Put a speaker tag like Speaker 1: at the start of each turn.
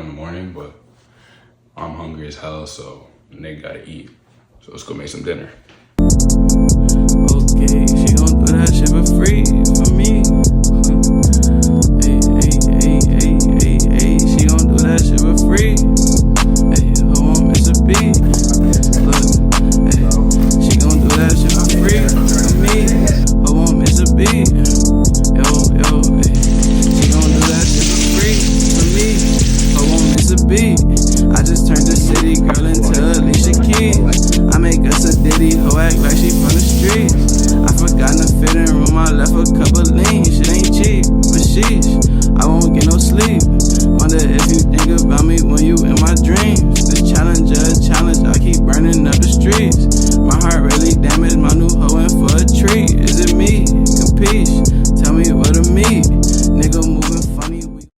Speaker 1: in the morning, but I'm hungry as hell, so nigga gotta eat. So let's go make some dinner.
Speaker 2: Okay, she gon' do that shit for free for me. Hey, she gon' do that shit for free. Hey, who won't miss a beat? Look, hey, she gon' do that shit for free for me. Who won't miss a beat? Yo, hey, she gon' do that shit for free for me. Who won't miss a beat? I just turned the city girl into Alicia Keys. I make us a ditty, hoe act like she from the streets. I forgot to fit in room, I left a couple lean. Shit ain't cheap, but sheesh, I won't get no sleep. Wonder if you think about me when you in my dreams. The challenge, a challenge, I keep burning up the streets. My heart really damaged, my new hoe in for a treat. Is it me? Capiche? Tell me what to meet. Nigga